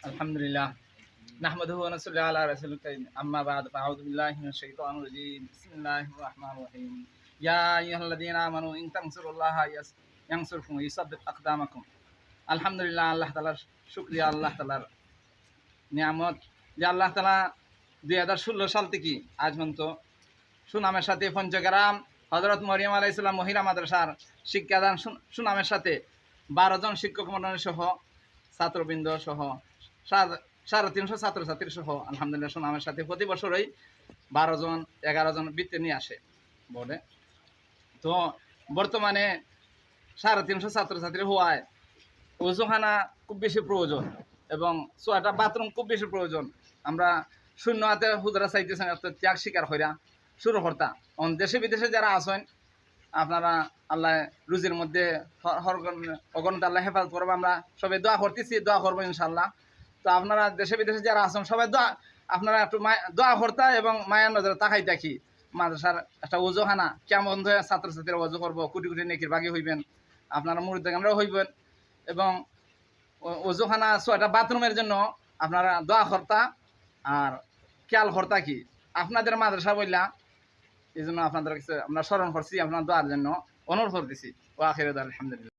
আলহামদুলিল্লাহ নাহমাদুহু ওয়া নাসাল্লি আলা রাসূলিল কারীম আম্মা বা'দ ফাআউযু বিল্লাহি মিনাশ শাইতানির রাজীম বিসমিল্লাহির রাহমানির রহিম ইয়া আইয়ুহাল্লাযীনা আমানু ইন তানসুরুল্লাহা ইয়ানসুরকুম ওয়া ইউসাব্বিত আকদামাকুম। আলহামদুলিল্লাহ, আল্লাহ তাআলার শুকরিয়া, আল্লাহ তাআলার নিয়ামত যে আল্লাহ তাআলা 2016 সাল থেকে আজ পর্যন্ত সুনামের সাথে পঞ্চগ্রাম হযরত মরিয়ম আলাইহিস সালাম মহিলা মাদ্রাসার শিক্ষাদান সুনামের সাথে 12 জন শিক্ষক মণ্ডলী সহ ছাত্রবৃন্দ সহ 350 ছাত্রছাত্রী সহ আলহামদুলিল্লাহ সুনামের সাথে প্রতি বছরই 12 জন 11 জন বৃত্তি নিয়ে আসে বোর্ডে। তো বর্তমানে 350 ছাত্রছাত্রী হওয়ায় ওযুখানা খুব বেশি প্রয়োজন এবং 6টা বাথরুম খুব বেশি প্রয়োজন। আমরা শূন্য হাতে হুজরা চাইতেছেন ত্যাগ স্বীকার কইরা শুরু করতা। দেশে বিদেশে যারা আছেন আপনারা আল্লাহ রুজির মধ্যে অগণিত আল্লাহ হেফাজত করবো। আমরা সবাই দোয়া করতেছি, দোয়া করবো ইনশাল্লাহ। তো আপনারা দেশে বিদেশে যারা আছেন সবাই আপনারা একটু দোয়া করতা এবং মায়ের নজরে তাকাই দেখি মাদ্রাসার একটা ওযুখানা কেমন ধরে ছাত্রছাত্রীরা ওযু করবো, কোটি কোটি নেকির ভাগী হইবেন, আপনারা মুরিদগানরাও হইবেন এবং ওযুখানা 6টা বাথরুমের জন্য আপনারা দোয়া করতা আর খেয়াল করতা কি আপনাদের মাদ্রাসা বললা এই জন্য আপনাদের কাছে আমরা স্মরণ করছি, আপনার দোয়ার জন্য অনুরোধ করতেছি। ওয়া আখিরু দাওয়ানা আলহামদুলিল্লাহ।